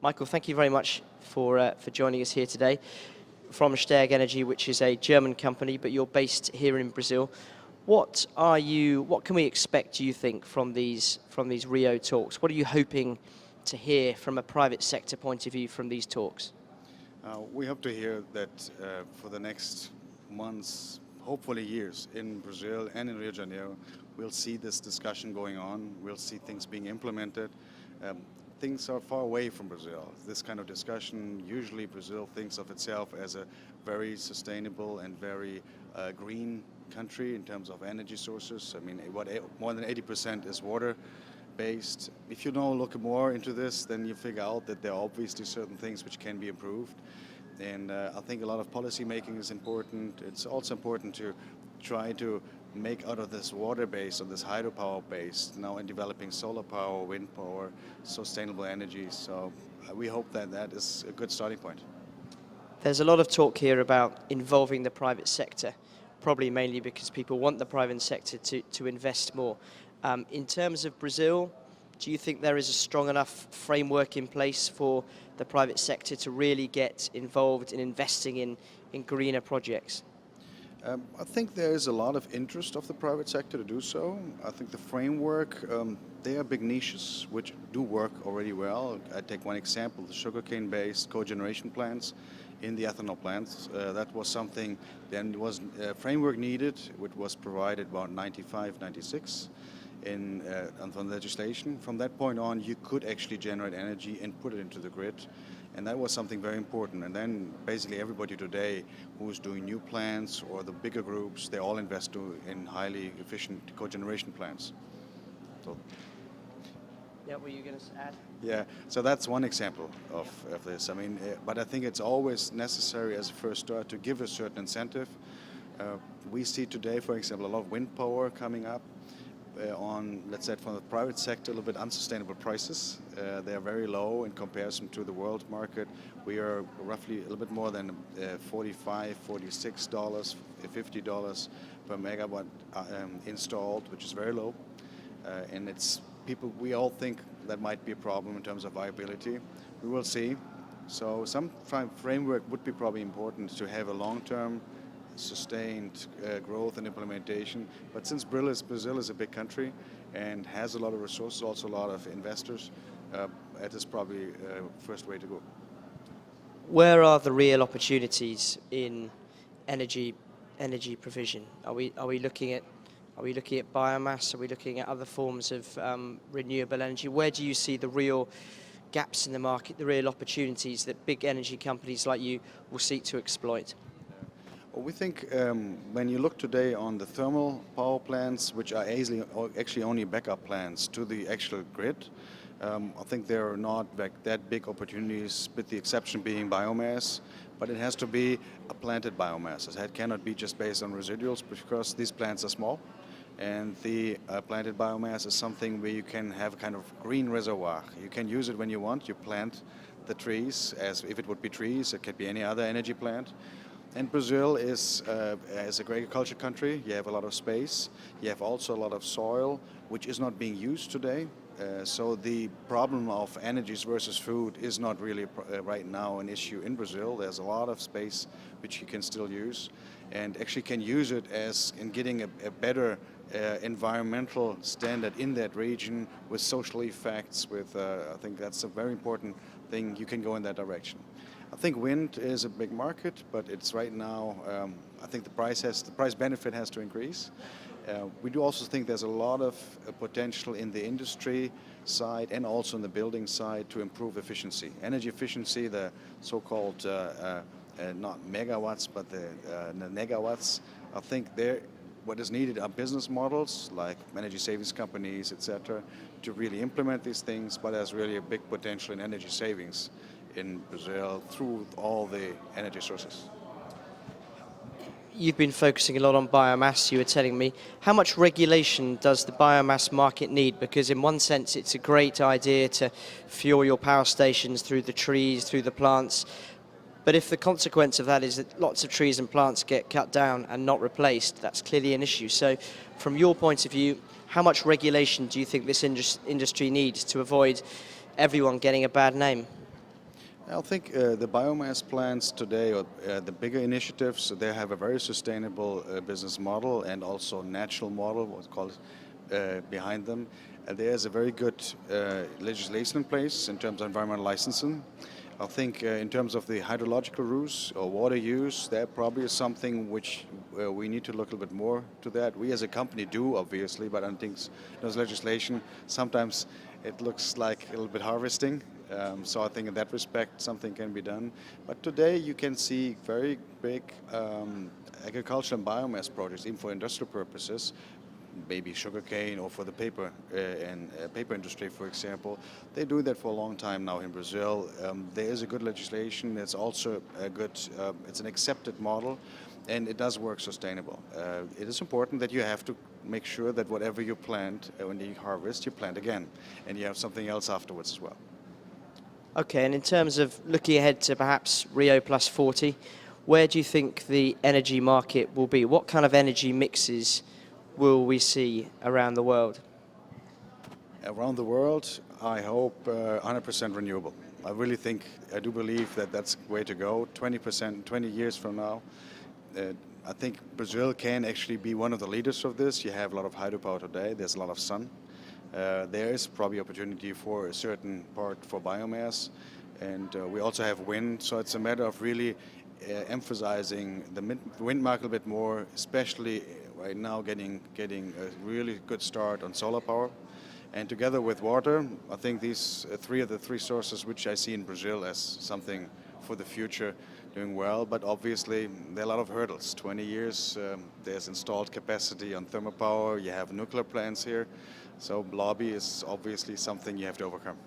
Michael, thank you very much for joining us here today from STEAG Energy, which is a German company, but you're based here in Brazil. What can we expect, do you think, from these Rio talks? What are you hoping to hear from a private sector point of view from these talks? We hope to hear that for the next months, hopefully years, in Brazil and in Rio de Janeiro, we'll see this discussion going on, we'll see things being implemented. Things are far away from Brazil. This kind of discussion, usually Brazil thinks of itself as a very sustainable and very green country in terms of energy sources. I mean, more than 80% is water-based. If you now look more into this, then you figure out that there are obviously certain things which can be improved. And I think a lot of policy making is important. It's also important to try to make out of this water-based or this hydropower-based now in developing solar power, wind power, sustainable energy. So we hope that that is a good starting point. There's a lot of talk here about involving the private sector, probably mainly because people want the private sector to invest more. In terms of Brazil, do you think there is a strong enough framework in place for the private sector to really get involved in investing in greener projects? I think there is a lot of interest of the private sector to do so. I think the framework, they are big niches which do work already well. I take one example, the sugarcane-based cogeneration plants in the ethanol plants. That was something, then was a framework needed, which was provided about 95, 96 in on legislation. From that point on, you could actually generate energy and put it into the grid. And that was something very important. And then basically everybody today who's doing new plants or the bigger groups, they all invest in highly efficient cogeneration plants. So, yeah, were you going to add? Yeah, so that's one example of this. I mean, but I think it's always necessary as a first start to give a certain incentive. We see today, for example, a lot of wind power coming up. On, let's say, from the private sector, a little bit unsustainable prices. They are very low in comparison to the world market. We are roughly a little bit more than $45, $46, $50 per megawatt installed, which is very low. And it's people, we all think that might be a problem in terms of viability. We will see. So some framework would be probably important to have a long-term sustained growth and implementation. But since Brazil is a big country and has a lot of resources, also a lot of investors, that is probably first way to go. Where are the real opportunities in energy provision? Are we looking at biomass? Are we looking at other forms of renewable energy? Where do you see the real gaps in the market, the real opportunities that big energy companies like you will seek to exploit? We think when you look today on the thermal power plants, which are actually only backup plants to the actual grid, I think there are not that big opportunities, with the exception being biomass, but it has to be a planted biomass. It cannot be just based on residuals because these plants are small. And the planted biomass is something where you can have a kind of green reservoir. You can use it when you want. You plant the trees as if it would be trees. It could be any other energy plant. And Brazil is as an agriculture country, you have a lot of space. You have also a lot of soil, which is not being used today. So the problem of energies versus food is not really right now an issue in Brazil. There's a lot of space which you can still use, and actually can use it as in getting a better environmental standard in that region with social effects. I think that's a very important thing. You can go in that direction. I think wind is a big market, but it's right now, I think the price benefit has to increase. We do also think there's a lot of potential in the industry side and also in the building side to improve efficiency. Energy efficiency, the so-called not megawatts, but the negawatts. I think what is needed are business models like energy savings companies, etc., to really implement these things, but there's really a big potential in energy savings in Brazil through all the energy sources. You've been focusing a lot on biomass, you were telling me. How much regulation does the biomass market need? Because in one sense it's a great idea to fuel your power stations through the trees, through the plants. But if the consequence of that is that lots of trees and plants get cut down and not replaced, that's clearly an issue. So from your point of view, how much regulation do you think this industry needs to avoid everyone getting a bad name? I think the biomass plants today, or the bigger initiatives, they have a very sustainable business model and also natural model, what's called, behind them. There's a very good legislation in place in terms of environmental licensing. I think in terms of the hydrological use or water use, that probably is something which we need to look a little bit more to that. We as a company do, obviously, but I think there's legislation. Sometimes it looks like a little bit harvesting. So I think in that respect something can be done. But today you can see very big agriculture and biomass projects, even for industrial purposes, maybe sugarcane or for the paper and paper industry, for example. They do that for a long time now in Brazil. There is a good legislation. It's also a good, it's an accepted model, and it does work sustainable. It is important that you have to make sure that whatever you plant, when you harvest, you plant again, and you have something else afterwards as well. Okay, and in terms of looking ahead to perhaps Rio+40, where do you think the energy market will be? What kind of energy mixes will we see around the world? Around the world, I hope 100% renewable. I really think, I do believe that that's the way to go. 20%, 20 years from now. I think Brazil can actually be one of the leaders of this. You have a lot of hydropower today. There's a lot of sun. There is probably opportunity for a certain part for biomass, and we also have wind. So it's a matter of really emphasizing the wind market a bit more, especially right now getting a really good start on solar power. And together with water, I think these three are the three sources which I see in Brazil as something for the future doing well. But obviously there are a lot of hurdles. 20 years, there's installed capacity on thermal power, you have nuclear plants here. So lobby is obviously something you have to overcome.